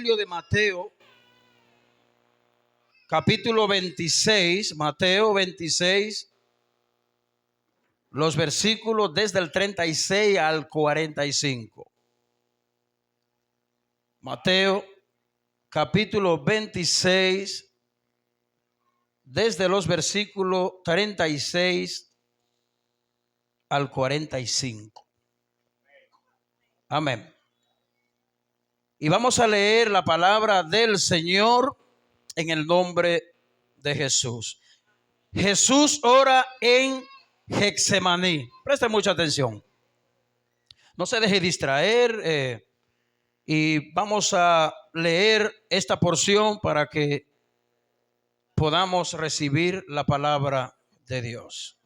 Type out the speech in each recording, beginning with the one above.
Evangelio de Mateo, capítulo 26, Mateo 26, los versículos desde el 36 al 45. Mateo, capítulo 26, desde los versículos 36 al 45. Amén. Y vamos a leer la palabra del Señor en el nombre de Jesús. Jesús ora en Getsemaní. Preste mucha atención. No se deje distraer y vamos a leer esta porción para que podamos recibir la palabra de Dios.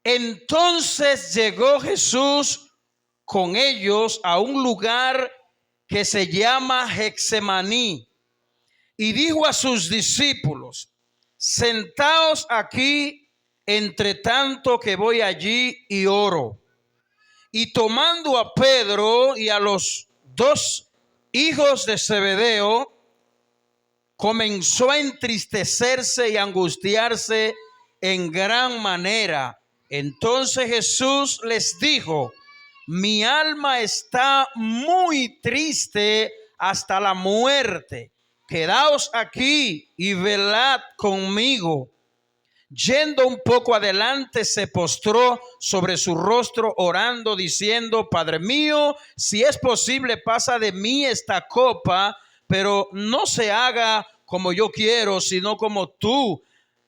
Entonces llegó Jesús con ellos a un lugar que se llama Getsemaní y dijo a sus discípulos: sentaos aquí entre tanto que voy allí y oro. Y tomando a Pedro y a los dos hijos de Zebedeo, comenzó a entristecerse y angustiarse en gran manera. Entonces Jesús les dijo: mi alma está muy triste hasta la muerte. Quedaos aquí y velad conmigo. Yendo un poco adelante, se postró sobre su rostro orando, diciendo: Padre mío, si es posible, pasa de mí esta copa, pero no se haga como yo quiero, sino como tú.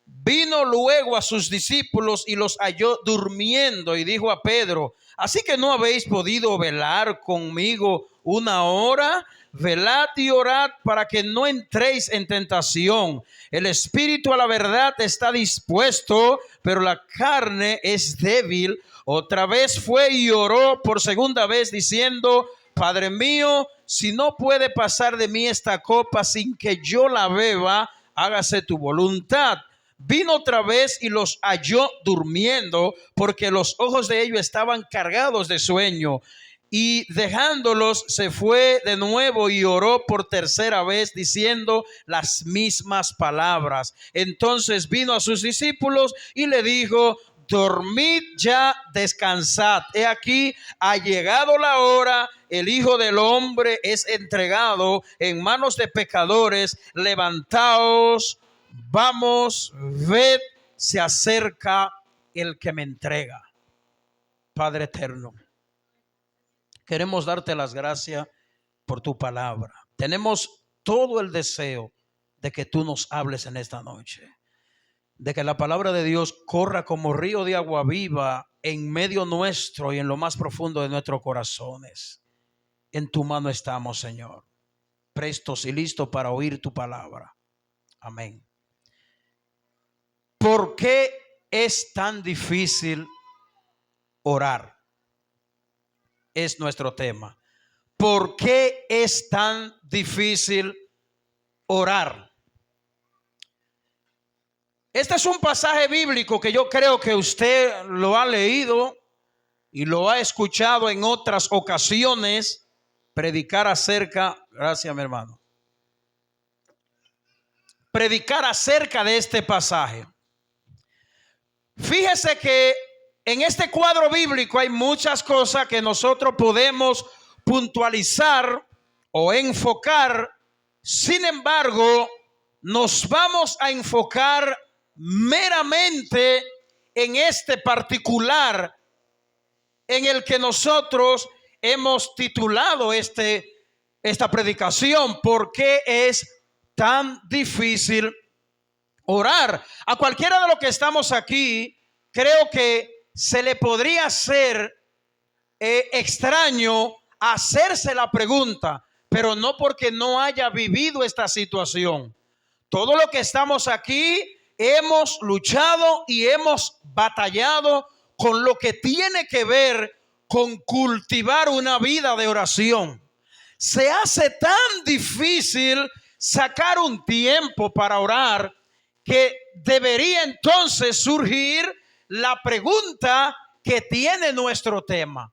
Vino luego a sus discípulos y los halló durmiendo y dijo a Pedro: ¿así que no habéis podido velar conmigo una hora? Velad y orad para que no entréis en tentación. El espíritu a la verdad está dispuesto, pero la carne es débil. Otra vez fue y oró por segunda vez diciendo: Padre mío, si no puede pasar de mí esta copa sin que yo la beba, hágase tu voluntad. Vino otra vez y los halló durmiendo, porque los ojos de ellos estaban cargados de sueño. Y dejándolos se fue de nuevo y oró por tercera vez diciendo las mismas palabras. Entonces vino a sus discípulos y le dijo: dormid ya, descansad. He aquí, ha llegado la hora, el Hijo del Hombre es entregado en manos de pecadores. Levantaos, vamos, ved, se acerca el que me entrega. Padre eterno, queremos darte las gracias por tu palabra. Tenemos todo el deseo de que tú nos hables en esta noche, de que la palabra de Dios corra como río de agua viva en medio nuestro y en lo más profundo de nuestros corazones. En tu mano estamos, Señor, prestos y listos para oír tu palabra. Amén. ¿Por qué es tan difícil orar? Es nuestro tema. ¿Por qué es tan difícil orar? Este es un pasaje bíblico que yo creo que usted lo ha leído y lo ha escuchado en otras ocasiones predicar acerca. Gracias, mi hermano. Predicar acerca de este pasaje. Fíjese que en este cuadro bíblico hay muchas cosas que nosotros podemos puntualizar o enfocar. Sin embargo, nos vamos a enfocar meramente en este particular en el que nosotros hemos titulado esta predicación: ¿por qué es tan difícil orar? A cualquiera de los que estamos aquí, creo que se le podría hacer extraño hacerse la pregunta, pero no porque no haya vivido esta situación. Todo lo que estamos aquí hemos luchado y hemos batallado con lo que tiene que ver con cultivar una vida de oración. Se hace tan difícil sacar un tiempo para orar que debería entonces surgir la pregunta que tiene nuestro tema: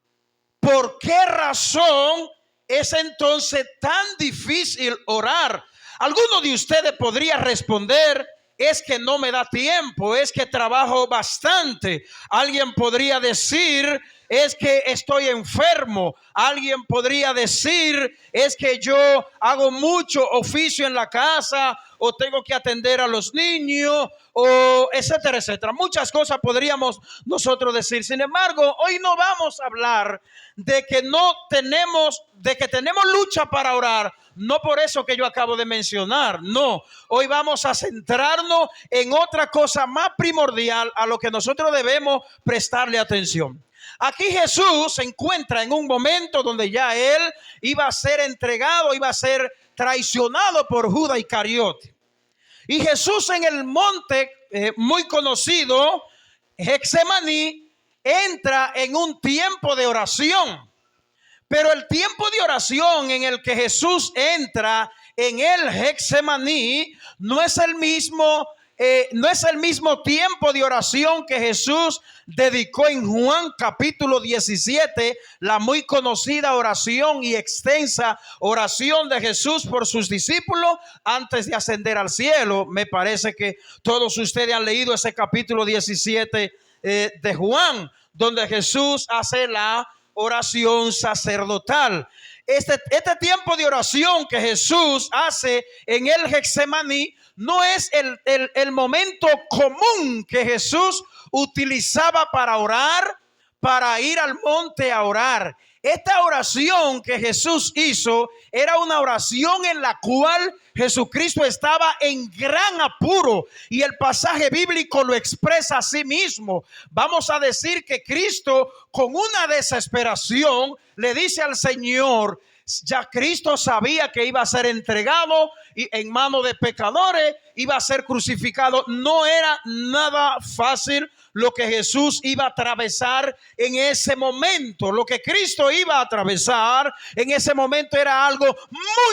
¿por qué razón es entonces tan difícil orar? Alguno de ustedes podría responder: es que no me da tiempo, es que trabajo bastante. Alguien podría decir: es que estoy enfermo. Alguien podría decir: es que yo hago mucho oficio en la casa, o tengo que atender a los niños, o etcétera, etcétera. Muchas cosas podríamos nosotros decir. Sin embargo, hoy no vamos a hablar de que tenemos lucha para orar. No por eso que yo acabo de mencionar, no. Hoy vamos a centrarnos en otra cosa más primordial a lo que nosotros debemos prestarle atención. Aquí Jesús se encuentra en un momento donde ya él iba a ser entregado, iba a ser traicionado por Judas Iscariote. Y Jesús en el monte muy conocido, Getsemaní, entra en un tiempo de oración. Pero el tiempo de oración en el que Jesús entra en el Getsemaní no es el mismo tiempo de oración que Jesús dedicó en Juan capítulo 17, la muy conocida oración y extensa oración de Jesús por sus discípulos antes de ascender al cielo. Me parece que todos ustedes han leído ese capítulo 17 de Juan, donde Jesús hace la oración sacerdotal. Este tiempo de oración que Jesús hace en el Getsemaní no es el momento común que Jesús utilizaba para orar, para ir al monte a orar. Esta oración que Jesús hizo era una oración en la cual Jesucristo estaba en gran apuro, y el pasaje bíblico lo expresa a sí mismo. Vamos a decir que Cristo, con una desesperación, le dice al Señor, ya Cristo sabía que iba a ser entregado y en manos de pecadores, iba a ser crucificado. No era nada fácil lo que Jesús iba a atravesar en ese momento. Lo que Cristo iba a atravesar en ese momento era algo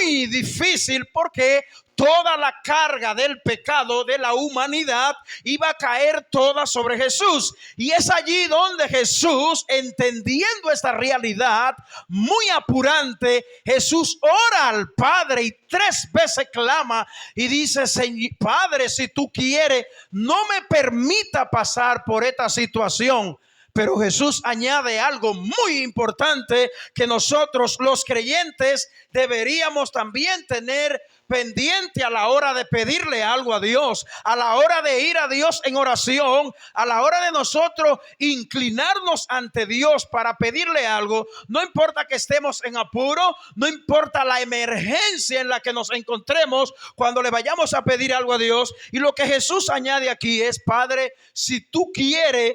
muy difícil, porque toda la carga del pecado de la humanidad iba a caer toda sobre Jesús. Y es allí donde Jesús, entendiendo esta realidad muy apurante, Jesús ora al Padre y 3 veces clama y dice: Señor Padre, si tú quieres, no me permita pasar por esta situación. Pero Jesús añade algo muy importante que nosotros los creyentes deberíamos también tener pendiente a la hora de pedirle algo a Dios, a la hora de ir a Dios en oración, a la hora de nosotros inclinarnos ante Dios para pedirle algo. No importa que estemos en apuro, no importa la emergencia en la que nos encontremos cuando le vayamos a pedir algo a Dios. Y lo que Jesús añade aquí es: Padre, si tú quieres,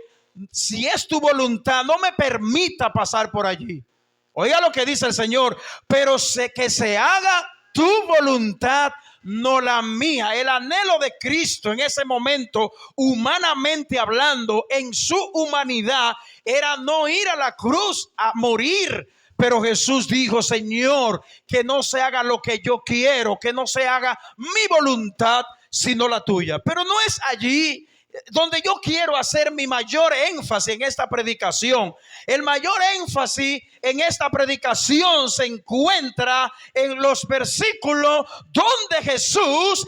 si es tu voluntad, no me permita pasar por allí. Oiga lo que dice el Señor: pero sé que se haga tu voluntad, no la mía. El anhelo de Cristo en ese momento, humanamente hablando, en su humanidad, era no ir a la cruz a morir. Pero Jesús dijo: Señor, que no se haga lo que yo quiero, que no se haga mi voluntad, sino la tuya. Pero no es allí donde yo quiero hacer mi mayor énfasis en esta predicación. El mayor énfasis en esta predicación se encuentra en los versículos donde Jesús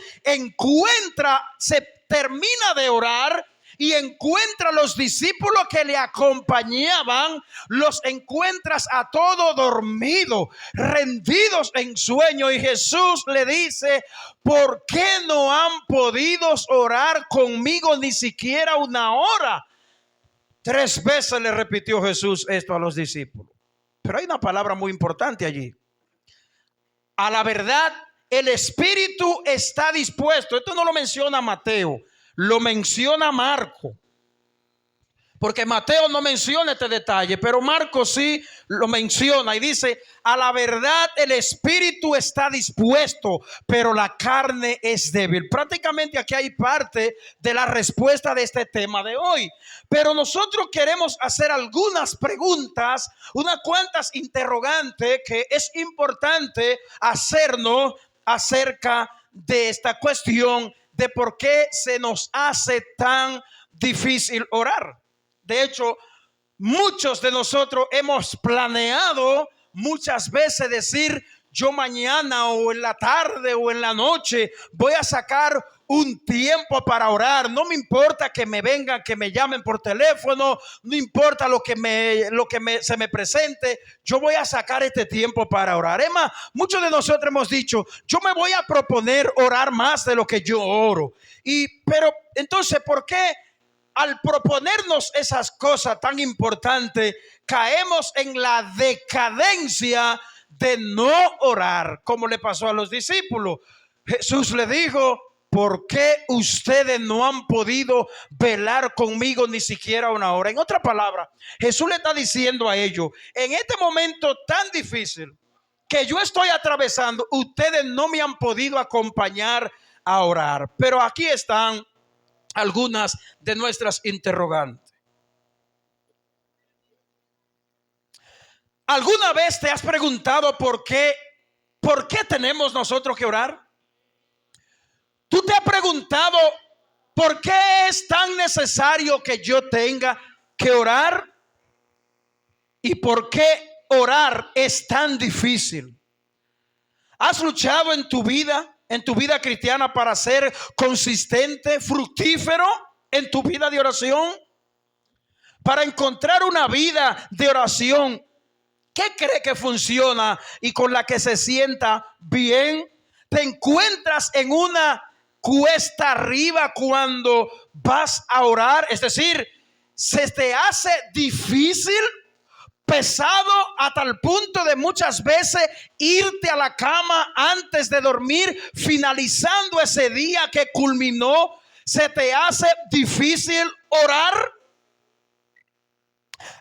se termina de orar y encuentra a los discípulos que le acompañaban, los encuentras a todos dormidos, rendidos en sueño, y Jesús le dice: ¿por qué no han podido orar conmigo ni siquiera una hora? 3 veces le repitió Jesús esto a los discípulos. Pero hay una palabra muy importante allí. A la verdad, el espíritu está dispuesto. Esto no lo menciona Mateo, lo menciona Marco, porque Mateo no menciona este detalle, pero Marco sí lo menciona y dice: a la verdad el espíritu está dispuesto, pero la carne es débil. Prácticamente aquí hay parte de la respuesta de este tema de hoy. Pero nosotros queremos hacer algunas preguntas, unas cuantas interrogantes que es importante hacernos acerca de esta cuestión de por qué se nos hace tan difícil orar. De hecho, muchos de nosotros hemos planeado muchas veces decir: yo mañana o en la tarde o en la noche voy a sacar un tiempo para orar. No me importa que me vengan, que me llamen por teléfono, no importa lo que se me presente. Yo voy a sacar este tiempo para orar. Es más, muchos de nosotros hemos dicho: yo me voy a proponer orar más de lo que yo oro. Pero entonces, ¿por qué al proponernos esas cosas tan importantes caemos en la decadencia de no orar, como le pasó a los discípulos? Jesús le dijo: ¿por qué ustedes no han podido velar conmigo ni siquiera una hora? En otra palabra, Jesús le está diciendo a ellos: en este momento tan difícil que yo estoy atravesando, ustedes no me han podido acompañar a orar. Pero aquí están algunas de nuestras interrogantes. ¿Alguna vez te has preguntado por qué tenemos nosotros que orar? ¿Tú te has preguntado por qué es tan necesario que yo tenga que orar? ¿Y por qué orar es tan difícil? ¿Has luchado en tu vida cristiana para ser consistente, fructífero en tu vida de oración? Para encontrar una vida de oración ¿qué cree que funciona y con la que se sienta bien? ¿Te encuentras en una cuesta arriba cuando vas a orar? Es decir, ¿se te hace difícil, pesado a tal punto de muchas veces irte a la cama antes de dormir, finalizando ese día que culminó? ¿Se te hace difícil orar?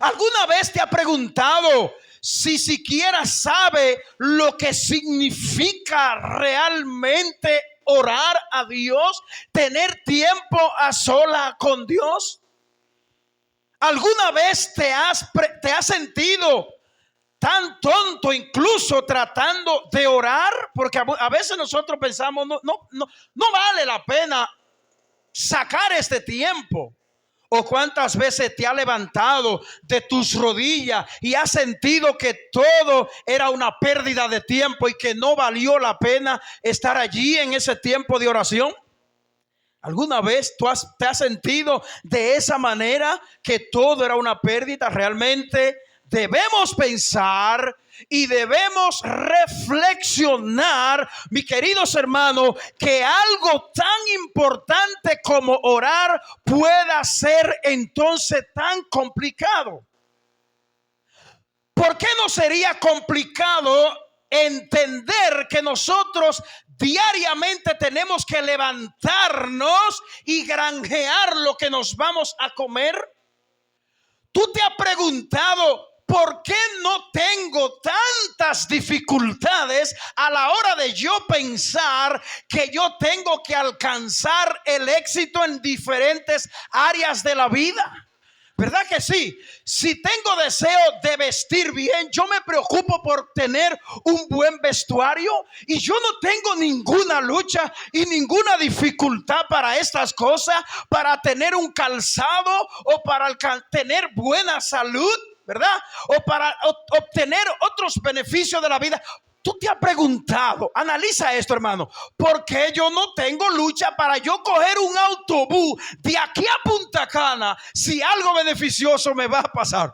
¿Alguna vez te ha preguntado si siquiera sabe lo que significa realmente orar a Dios, tener tiempo a sola con Dios? ¿Alguna vez te has sentido tan tonto incluso tratando de orar? Porque a veces nosotros pensamos: no vale la pena sacar este tiempo. ¿O cuántas veces te ha levantado de tus rodillas y has sentido que todo era una pérdida de tiempo y que no valió la pena estar allí en ese tiempo de oración? ¿Alguna vez te has sentido de esa manera, que todo era una pérdida? Realmente debemos pensar y debemos reflexionar, mis queridos hermanos, que algo tan importante como orar pueda ser entonces tan complicado. ¿Por qué no sería complicado entender que nosotros diariamente tenemos que levantarnos y granjear lo que nos vamos a comer? ¿Tú te has preguntado por qué no tengo tantas dificultades a la hora de yo pensar que yo tengo que alcanzar el éxito en diferentes áreas de la vida? ¿Verdad que sí? Si tengo deseo de vestir bien, yo me preocupo por tener un buen vestuario, y yo no tengo ninguna lucha y ninguna dificultad para estas cosas, para tener un calzado o para tener buena salud, ¿verdad? O para obtener otros beneficios de la vida. Tú te has preguntado, analiza esto, hermano: ¿por qué yo no tengo lucha para yo coger un autobús de aquí a Punta Cana si algo beneficioso me va a pasar?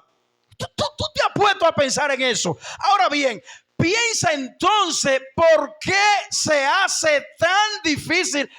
¿Tú te has puesto a pensar en eso? Ahora bien, piensa entonces por qué se hace tan difícil.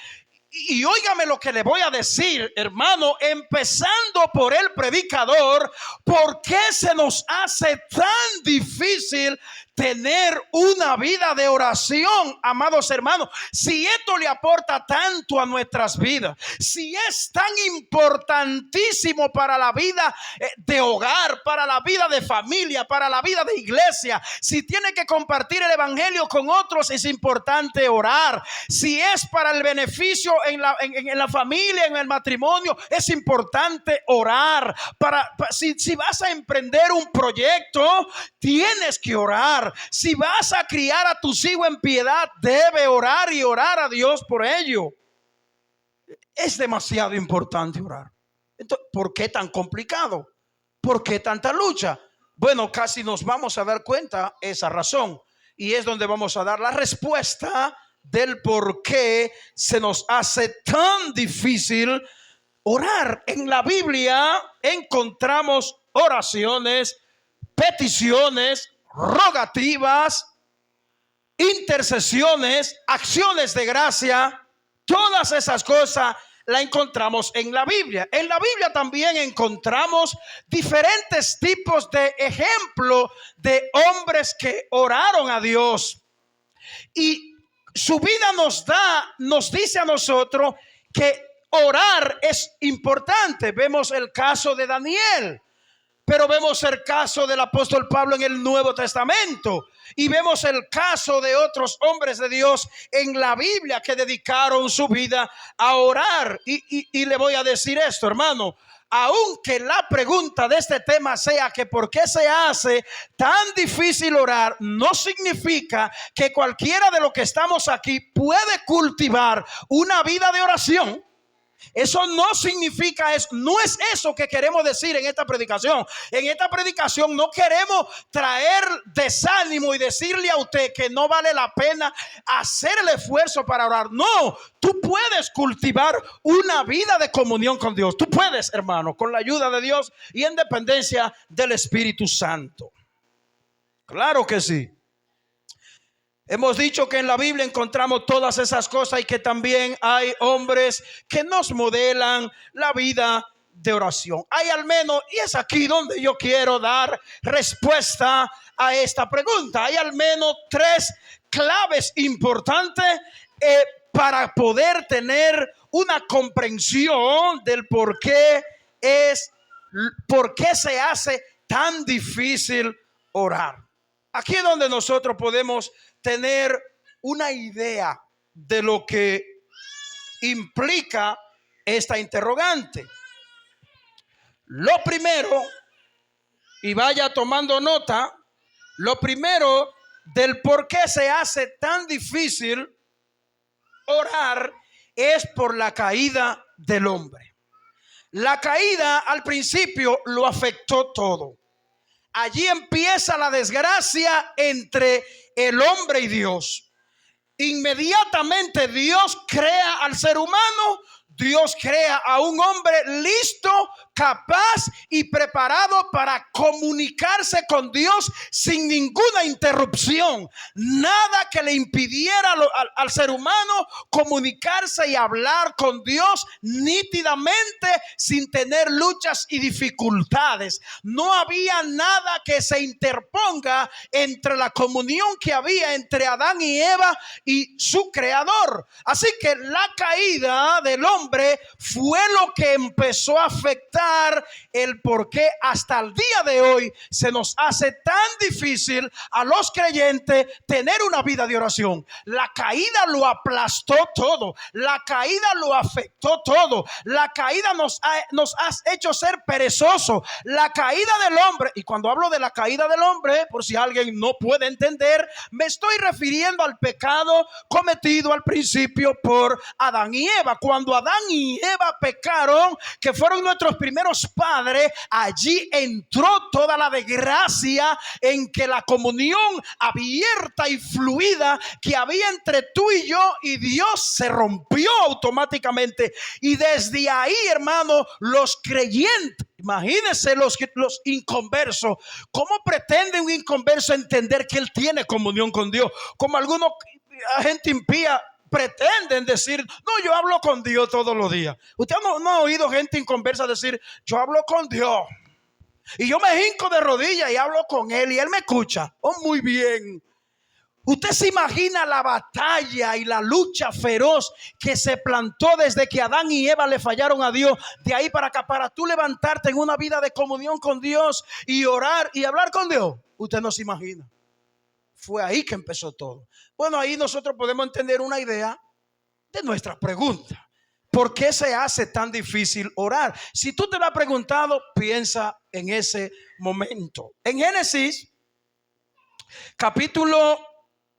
Y óigame lo que le voy a decir, hermano, empezando por el predicador: ¿por qué se nos hace tan difícil tener una vida de oración, amados hermanos? Si esto le aporta tanto a nuestras vidas, si es tan importantísimo para la vida de hogar, para la vida de familia, para la vida de iglesia, si tiene que compartir el evangelio con otros, es importante orar. Si es para el beneficio en la familia, en el matrimonio, es importante orar. Si vas a emprender un proyecto, tienes que orar. Si vas a criar a tus hijos en piedad, debe orar y orar a Dios por ello. Es demasiado importante orar. Entonces, ¿por qué tan complicado? ¿Por qué tanta lucha? Bueno, casi nos vamos a dar cuenta esa razón, y es donde vamos a dar la respuesta del por qué se nos hace tan difícil orar. En la Biblia encontramos oraciones, peticiones, rogativas, intercesiones, acciones de gracia. Todas esas cosas la encontramos en la Biblia. En la Biblia también encontramos diferentes tipos de ejemplos de hombres que oraron a Dios. Y su vida nos dice a nosotros que orar es importante. Vemos el caso de Daniel, pero vemos el caso del apóstol Pablo en el Nuevo Testamento, y vemos el caso de otros hombres de Dios en la Biblia que dedicaron su vida a orar. Y le voy a decir esto, hermano. Aunque la pregunta de este tema sea que por qué se hace tan difícil orar, no significa que cualquiera de los que estamos aquí puede cultivar una vida de oración. Eso no significa eso, no es eso que queremos decir en esta predicación. En esta predicación no queremos traer desánimo y decirle a usted que no vale la pena hacer el esfuerzo para orar. No, tú puedes cultivar una vida de comunión con Dios. Tú puedes, hermano, con la ayuda de Dios y en dependencia del Espíritu Santo. Claro que sí. Hemos dicho que en la Biblia encontramos todas esas cosas y que también hay hombres que nos modelan la vida de oración. Hay al menos, y es aquí donde yo quiero dar respuesta a esta pregunta, hay al menos 3 claves importantes para poder tener una comprensión del por qué se hace tan difícil orar. Aquí es donde nosotros podemos tener una idea de lo que implica esta interrogante. Lo primero, y vaya tomando nota, lo primero del por qué se hace tan difícil orar es por la caída del hombre. La caída al principio lo afectó todo. Allí empieza la desgracia entre el hombre y Dios. Inmediatamente Dios crea al ser humano. Dios crea a un hombre listo, capaz y preparado para comunicarse con Dios sin ninguna interrupción. Nada que le impidiera al ser humano comunicarse y hablar con Dios nítidamente sin tener luchas y dificultades. No había nada que se interponga entre la comunión que había entre Adán y Eva y su creador. Así que la caída del hombre fue lo que empezó a afectar el por qué hasta el día de hoy se nos hace tan difícil a los creyentes tener una vida de oración. La caída lo aplastó todo, la caída lo afectó todo, la caída nos ha hecho ser perezosos, la caída del hombre. Y cuando hablo de la caída del hombre, por si alguien no puede entender, me estoy refiriendo al pecado cometido al principio por Adán y Eva. Cuando Adán y Eva pecaron, que fueron nuestros primeros padres, allí entró toda la desgracia en que la comunión abierta y fluida que había entre tú y yo y Dios se rompió automáticamente. Y desde ahí, hermano, los creyentes, imagínense los inconversos, ¿cómo pretende un inconverso entender que él tiene comunión con Dios? Como algunos gente impía pretenden decir, no, yo hablo con Dios todos los días. Usted no ha oído gente inconversa decir, yo hablo con Dios y yo me hinco de rodillas y hablo con Él y Él me escucha. Oh, muy bien. Usted se imagina la batalla y la lucha feroz que se plantó desde que Adán y Eva le fallaron a Dios, de ahí para acá, para tú levantarte en una vida de comunión con Dios y orar y hablar con Dios. Usted no se imagina. Fue ahí que empezó todo. Bueno, ahí nosotros podemos entender una idea de nuestra pregunta. ¿Por qué se hace tan difícil orar? Si tú te lo has preguntado, piensa en ese momento. En Génesis, capítulo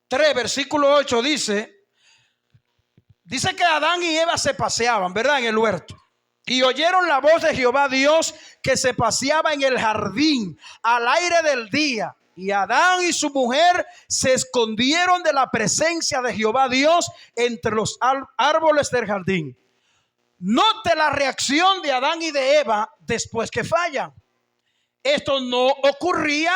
3, versículo 8, dice que Adán y Eva se paseaban, ¿verdad? En el huerto. Y oyeron la voz de Jehová Dios que se paseaba en el jardín al aire del día. Y Adán y su mujer se escondieron de la presencia de Jehová Dios entre los árboles del jardín. Note la reacción de Adán y de Eva después que fallan. Esto no ocurría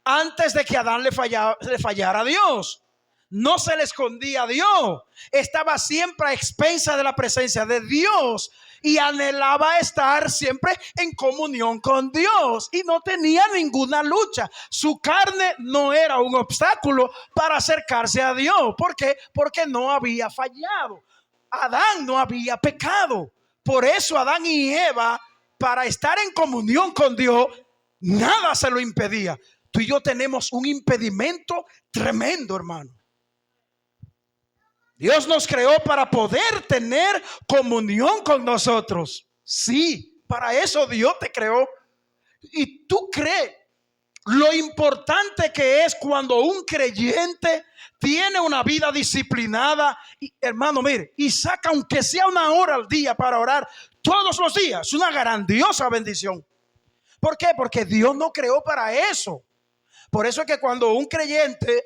antes de que Adán le fallara a Dios. No se le escondía a Dios. Estaba siempre a expensas de la presencia de Dios y anhelaba estar siempre en comunión con Dios y no tenía ninguna lucha. Su carne no era un obstáculo para acercarse a Dios. ¿Por qué? Porque no había fallado. Adán no había pecado. Por eso Adán y Eva, para estar en comunión con Dios, nada se lo impedía. Tú y yo tenemos un impedimento tremendo, hermano. Dios nos creó para poder tener comunión con nosotros. Sí, para eso Dios te creó. Y tú crees lo importante que es cuando un creyente tiene una vida disciplinada. Y, hermano, mire, y saca aunque sea una hora al día para orar todos los días. Es una grandiosa bendición. ¿Por qué? Porque Dios no creó para eso. Por eso es que cuando un creyente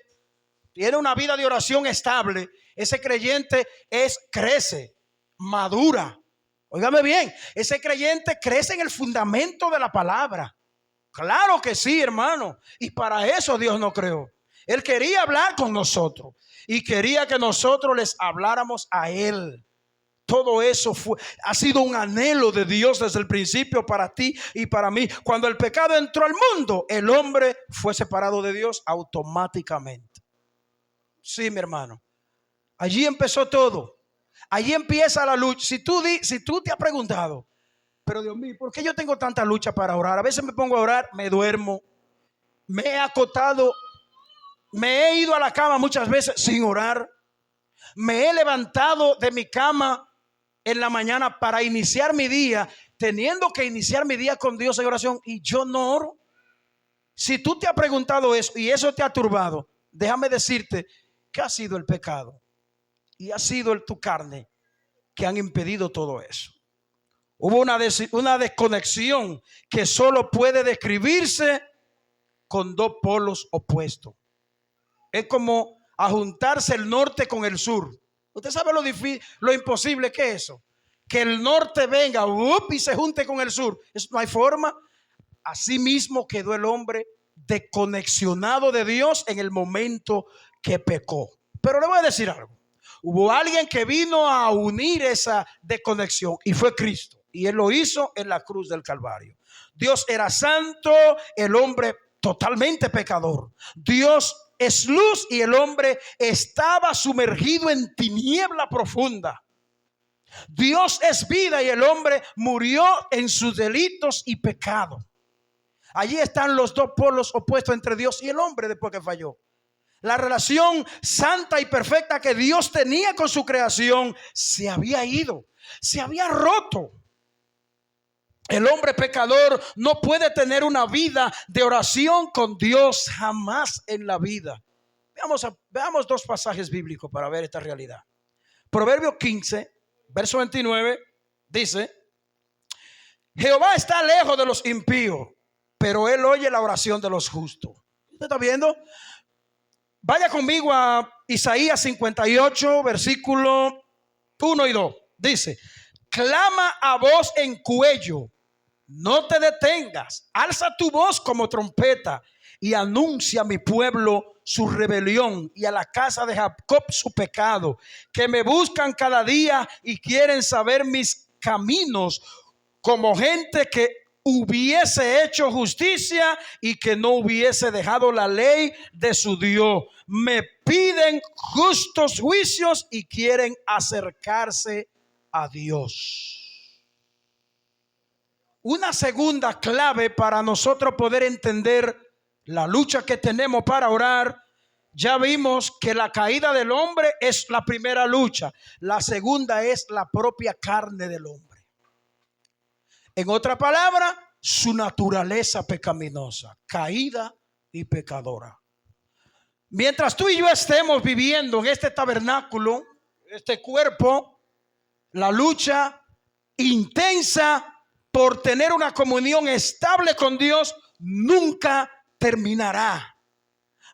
tiene una vida de oración estable, ese creyente crece, madura. Óigame bien, ese creyente crece en el fundamento de la palabra. Claro que sí, hermano. Y para eso Dios nos creó. Él quería hablar con nosotros y quería que nosotros les habláramos a Él. Todo eso ha sido un anhelo de Dios desde el principio para ti y para mí. Cuando el pecado entró al mundo, el hombre fue separado de Dios automáticamente. Sí, mi hermano. Allí empezó todo. Allí empieza la lucha. Si tú te has preguntado, pero Dios mío, ¿por qué yo tengo tanta lucha para orar? A veces me pongo a orar, me duermo, me he acotado, me he ido a la cama muchas veces sin orar, me he levantado de mi cama en la mañana para iniciar mi día, teniendo que iniciar mi día con Dios en oración, y yo no oro. Si tú te has preguntado eso y eso te ha turbado, déjame decirte que ha sido el pecado y ha sido tu carne que han impedido todo eso. Hubo una desconexión que solo puede describirse con dos polos opuestos. Es como ajuntarse el norte con el sur. Usted sabe lo difícil, lo imposible que es eso. Que el norte venga y se junte con el sur. Eso no hay forma. Así mismo quedó el hombre desconexionado de Dios en el momento que pecó. Pero le voy a decir algo. Hubo alguien que vino a unir esa desconexión y fue Cristo. Y Él lo hizo en la cruz del Calvario. Dios era santo, el hombre totalmente pecador. Dios es luz y el hombre estaba sumergido en tiniebla profunda. Dios es vida y el hombre murió en sus delitos y pecados. Allí están los dos polos opuestos entre Dios y el hombre después que falló. La relación santa y perfecta que Dios tenía con su creación se había ido, se había roto. El hombre pecador no puede tener una vida de oración con Dios jamás en la vida. Veamos dos pasajes bíblicos para ver esta realidad. Proverbio 15, verso 29, dice: Jehová está lejos de los impíos, pero Él oye la oración de los justos. ¿Usted está viendo? Vaya conmigo a Isaías 58, versículo 1 y 2. Dice: clama a voz en cuello, no te detengas, alza tu voz como trompeta y anuncia a mi pueblo su rebelión y a la casa de Jacob su pecado, que me buscan cada día y quieren saber mis caminos, como gente que hubiese hecho justicia y que no hubiese dejado la ley de su Dios. Me piden justos juicios y quieren acercarse a Dios. Una segunda clave para nosotros poder entender la lucha que tenemos para orar. Ya vimos que la caída del hombre es la primera lucha. La segunda es la propia carne del hombre. En otra palabra, su naturaleza pecaminosa, caída y pecadora. Mientras tú y yo estemos viviendo en este tabernáculo, este cuerpo, la lucha intensa por tener una comunión estable con Dios nunca terminará.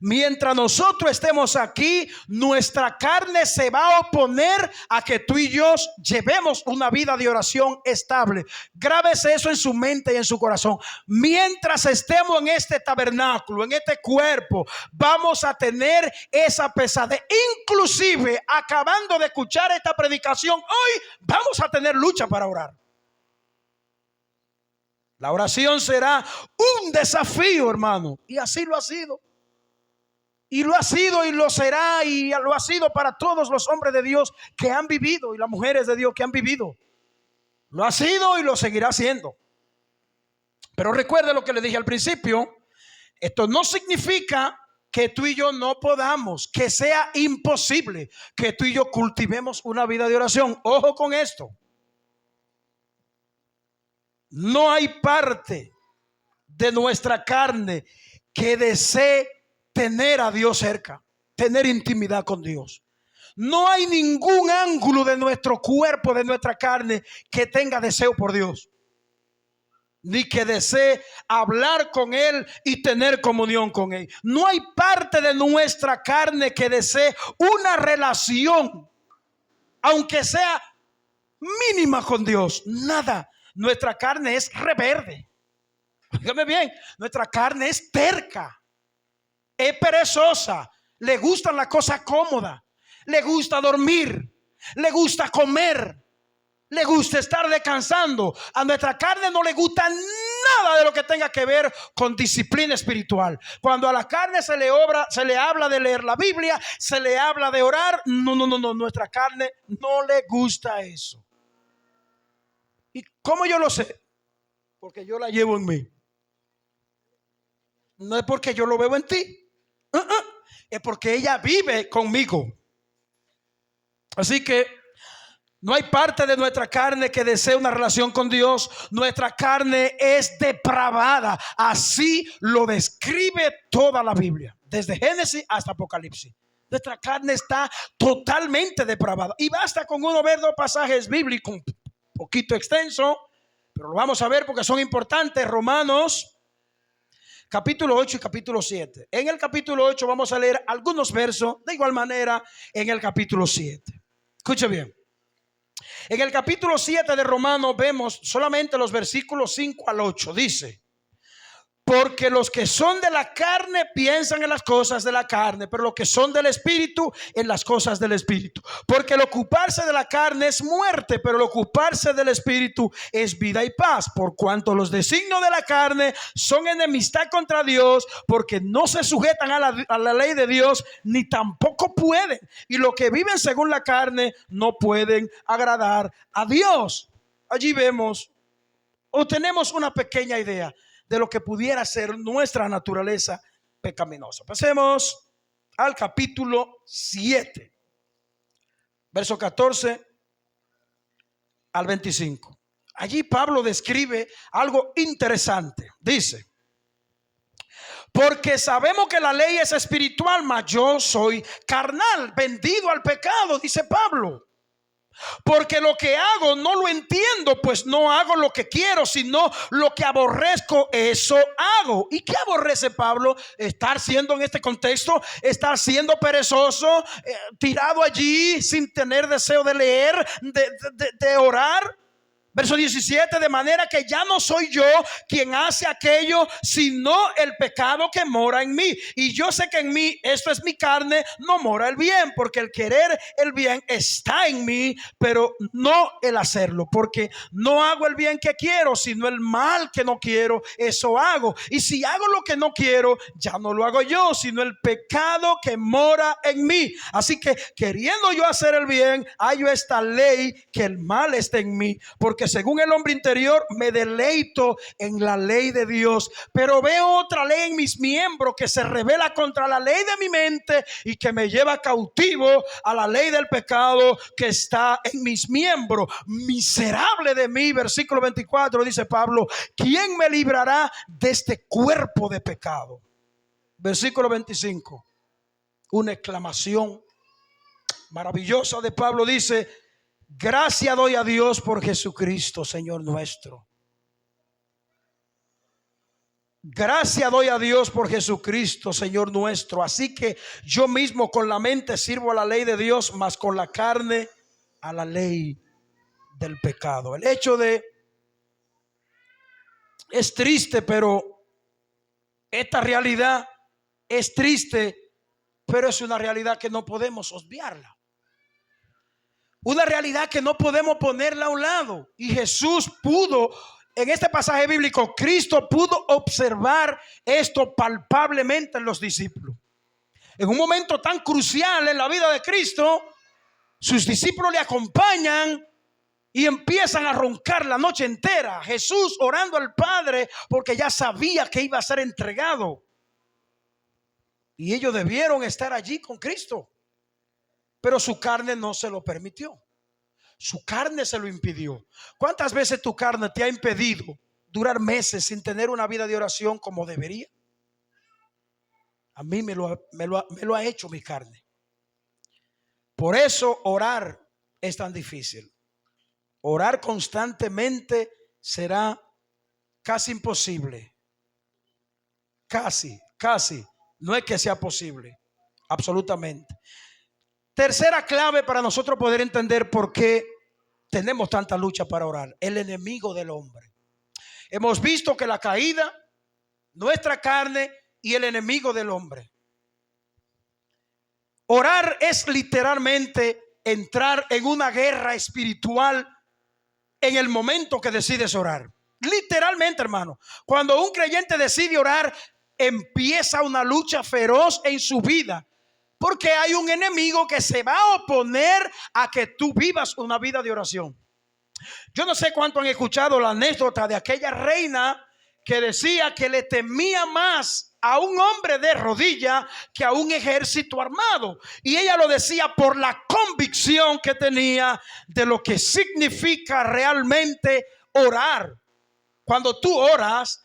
Mientras nosotros estemos aquí, nuestra carne se va a oponer a que tú y yo llevemos una vida de oración estable. Grábese eso en su mente y en su corazón. Mientras estemos en este tabernáculo, en este cuerpo, vamos a tener esa pesadez. Inclusive, acabando de escuchar esta predicación, hoy vamos a tener lucha para orar. La oración será un desafío, hermano. Y así lo ha sido. Y lo ha sido y lo será y lo ha sido para todos los hombres de Dios que han vivido y las mujeres de Dios que han vivido. Lo ha sido y lo seguirá siendo. Pero recuerde lo que le dije al principio. Esto no significa que tú y yo no podamos, que sea imposible que tú y yo cultivemos una vida de oración. Ojo con esto. No hay parte de nuestra carne que desee tener a Dios cerca, tener intimidad con Dios. No hay ningún ángulo de nuestro cuerpo, de nuestra carne, que tenga deseo por Dios, ni que desee hablar con Él y tener comunión con Él. No hay parte de nuestra carne que desee una relación, aunque sea mínima, con Dios. Nada. Nuestra carne es rebelde. Dígame bien, nuestra carne es terca. Es perezosa, le gustan las cosas cómodas, le gusta dormir, le gusta comer, le gusta estar descansando. A nuestra carne no le gusta nada de lo que tenga que ver con disciplina espiritual. Cuando a la carne se le habla de leer la Biblia, se le habla de orar, no, nuestra carne no le gusta eso. ¿Y cómo yo lo sé? Porque yo la llevo en mí. No es porque yo lo veo en ti. Es porque ella vive conmigo. Así que no hay parte de nuestra carne que desee una relación con Dios. Nuestra carne es depravada. Así lo describe toda la Biblia, desde Génesis hasta Apocalipsis. Nuestra carne está totalmente depravada. Y basta con uno ver dos pasajes bíblicos, un poquito extenso, pero lo vamos a ver porque son importantes. Romanos capítulo 8 y capítulo 7. En el capítulo 8 vamos a leer algunos versos, de igual manera en el capítulo 7. Escuche bien. En el capítulo 7 de Romanos vemos solamente los versículos 5 al 8. Dice: porque los que son de la carne piensan en las cosas de la carne, pero los que son del Espíritu en las cosas del Espíritu. Porque el ocuparse de la carne es muerte, pero el ocuparse del Espíritu es vida y paz. Por cuanto los designios de la carne son enemistad contra Dios, porque no se sujetan a la ley de Dios, ni tampoco pueden. Y los que viven según la carne no pueden agradar a Dios. Allí vemos o tenemos una pequeña idea de lo que pudiera ser nuestra naturaleza pecaminosa. Pasemos al capítulo 7, verso 14 al 25. Allí Pablo describe algo interesante. Dice: porque sabemos que la ley es espiritual, mas yo soy carnal, vendido al pecado, dice Pablo. Porque lo que hago no lo entiendo, pues no hago lo que quiero, sino lo que aborrezco, eso hago. ¿Y qué aborrece Pablo? Estar siendo, en este contexto, estar siendo perezoso, tirado allí sin tener deseo de leer, de orar. Verso 17: de manera que ya no soy yo quien hace aquello, sino el pecado que mora en mí. Y yo sé que en mí, esto es mi carne, no mora el bien, porque el querer el bien está en mí, pero no el hacerlo. Porque no hago el bien que quiero, sino el mal que no quiero, eso hago. Y si hago lo que no quiero, ya no lo hago yo, sino el pecado que mora en mí. Así que queriendo yo hacer el bien, hallo esta ley, que el mal está en mí. Porque según el hombre interior me deleito en la ley de Dios, pero veo otra ley en mis miembros que se revela contra la ley de mi mente y que me lleva cautivo a la ley del pecado que está en mis miembros. Miserable de mí, versículo 24, dice Pablo, ¿quién me librará de este cuerpo de pecado? Versículo 25, una exclamación maravillosa de Pablo, dice: Gracias doy a Dios por Jesucristo, Señor nuestro. Gracias doy a Dios por Jesucristo, Señor nuestro. Así que yo mismo con la mente sirvo a la ley de Dios, mas con la carne a la ley del pecado. El hecho de, es triste, pero esta realidad es triste, pero es una realidad que no podemos obviarla. Una realidad que no podemos ponerla a un lado. Y Jesús pudo, en este pasaje bíblico, Cristo pudo observar esto palpablemente en los discípulos. En un momento tan crucial en la vida de Cristo, sus discípulos le acompañan y empiezan a roncar la noche entera. Jesús orando al Padre porque ya sabía que iba a ser entregado. Y ellos debieron estar allí con Cristo. Pero su carne no se lo permitió. Su carne se lo impidió. ¿Cuántas veces tu carne te ha impedido durar meses sin tener una vida de oración como debería? A mí me lo ha hecho mi carne. Por eso orar es tan difícil. Orar constantemente será casi imposible. Casi. No es que sea posible. Absolutamente. Tercera clave para nosotros poder entender por qué tenemos tanta lucha para orar: el enemigo del hombre. Hemos visto que la caída, nuestra carne y el enemigo del hombre. Orar es literalmente entrar en una guerra espiritual en el momento que decides orar. Literalmente, hermano, cuando un creyente decide orar, empieza una lucha feroz en su vida. Porque hay un enemigo que se va a oponer a que tú vivas una vida de oración. Yo no sé cuánto han escuchado la anécdota de aquella reina que decía que le temía más a un hombre de rodilla que a un ejército armado. Y ella lo decía por la convicción que tenía de lo que significa realmente orar. Cuando tú oras,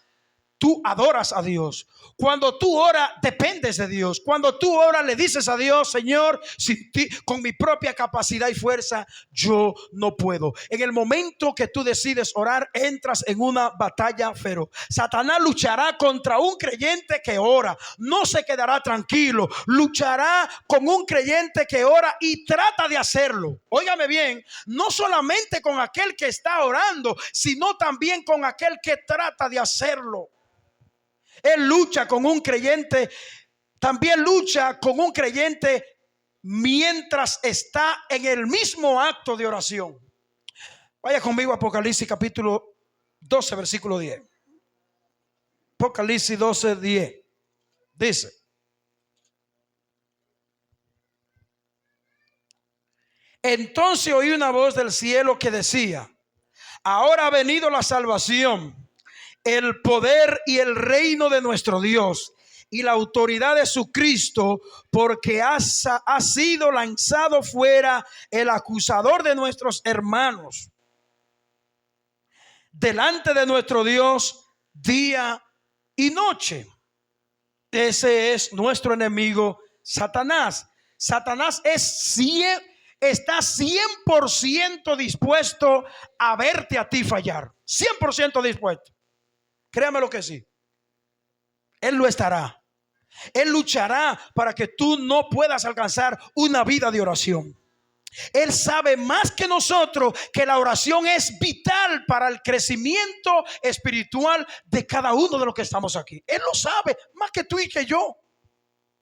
tú adoras a Dios. Cuando tú oras, dependes de Dios. Cuando tú oras, le dices a Dios: Señor, sin ti, con mi propia capacidad y fuerza, yo no puedo. En el momento que tú decides orar, entras en una batalla feroz. Satanás luchará contra un creyente que ora. No se quedará tranquilo. Luchará con un creyente que ora y trata de hacerlo. Óigame bien, no solamente con aquel que está orando, sino también con aquel que trata de hacerlo. Él lucha con un creyente, también lucha con un creyente mientras está en el mismo acto de oración. Vaya conmigo a Apocalipsis capítulo 12, versículo 10. Apocalipsis 12, 10. Dice: entonces oí una voz del cielo que decía: ahora ha venido la salvación, el poder y el reino de nuestro Dios y la autoridad de su Cristo, porque ha sido lanzado fuera el acusador de nuestros hermanos delante de nuestro Dios día y noche. Ese es nuestro enemigo, Satanás. Satanás está 100% dispuesto a verte a ti fallar. 100% dispuesto. Créame lo que sí. Él lo estará. Él luchará para que tú no puedas alcanzar una vida de oración. Él sabe más que nosotros que la oración es vital para el crecimiento espiritual de cada uno de los que estamos aquí. Él lo sabe más que tú y que yo.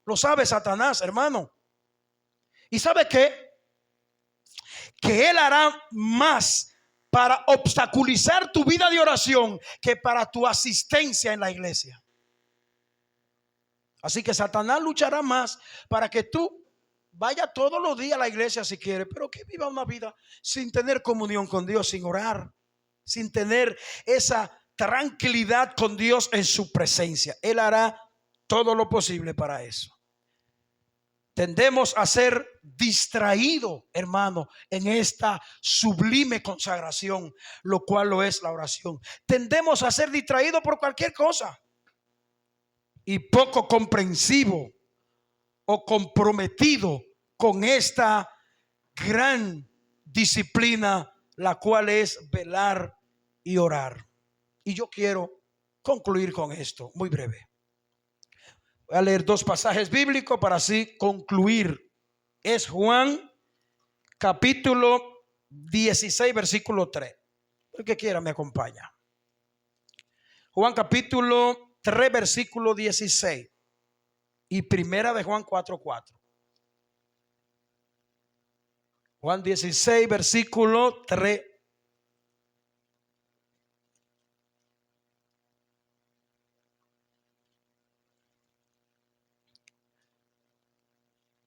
Lo sabe Satanás, hermano. ¿Y sabe qué? Que él hará más para obstaculizar tu vida de oración que para tu asistencia en la iglesia. Así que Satanás luchará más para que tú vaya todos los días a la iglesia si quiere, pero que viva una vida sin tener comunión con Dios, sin orar, sin tener esa tranquilidad con Dios en su presencia. Él hará todo lo posible para eso. Tendemos a ser distraídos, hermano, en esta sublime consagración, lo cual lo es la oración. Tendemos a ser distraídos por cualquier cosa y poco comprensivo o comprometido con esta gran disciplina, la cual es velar y orar. Y yo quiero concluir con esto, muy breve. Voy a leer dos pasajes bíblicos para así concluir. Es Juan capítulo 16, versículo 3. El que quiera me acompaña. Juan capítulo 3, versículo 16. Y primera de Juan 4:4. Juan 16, versículo 3.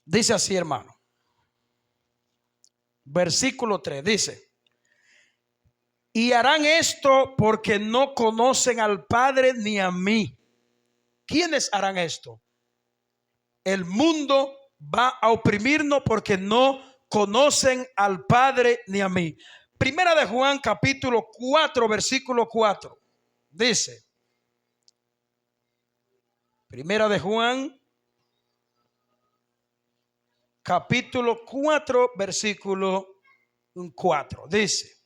Dice así, hermano. Versículo 3 dice: y harán esto porque no conocen al Padre ni a mí. ¿Quiénes harán esto? El mundo va a oprimirnos porque no conocen al Padre ni a mí. Primera de Juan capítulo 4, versículo 4. Dice, Primera de Juan capítulo 4, versículo 4. Dice: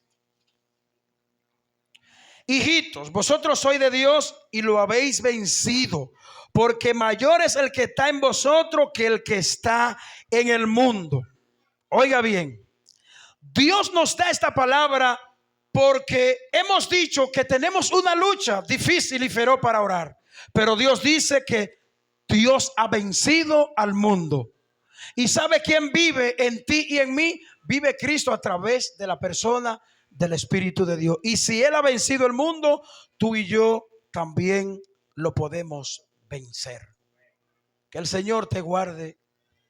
hijitos, vosotros sois de Dios y lo habéis vencido, porque mayor es el que está en vosotros que el que está en el mundo. Oiga bien, Dios nos da esta palabra porque hemos dicho que tenemos una lucha difícil y feroz para orar. Pero Dios dice que Dios ha vencido al mundo. ¿Y sabe quién vive en ti y en mí? Vive Cristo a través de la persona del Espíritu de Dios. Y si Él ha vencido el mundo, tú y yo también lo podemos vencer. Que el Señor te guarde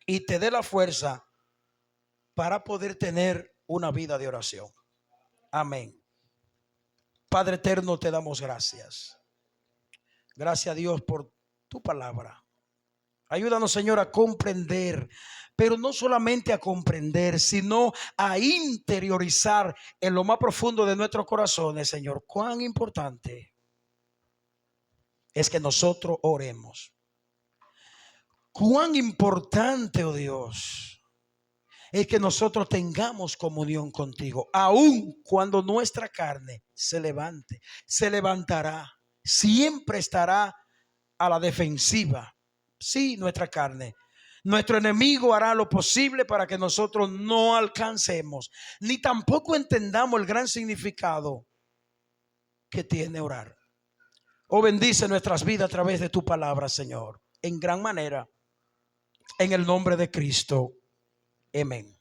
y te dé la fuerza para poder tener una vida de oración. Amén. Padre eterno, te damos gracias. Gracias a Dios por tu palabra. Ayúdanos, Señor, a comprender, pero no solamente a comprender, sino a interiorizar en lo más profundo de nuestros corazones, Señor, cuán importante es que nosotros oremos. Cuán importante, oh Dios, es que nosotros tengamos comunión contigo, aun cuando nuestra carne se levante, se levantará, siempre estará a la defensiva. Sí, nuestra carne. Nuestro enemigo hará lo posible para que nosotros no alcancemos, ni tampoco entendamos el gran significado que tiene orar. Oh, bendice nuestras vidas a través de tu palabra, Señor, en gran manera, en el nombre de Cristo. Amén.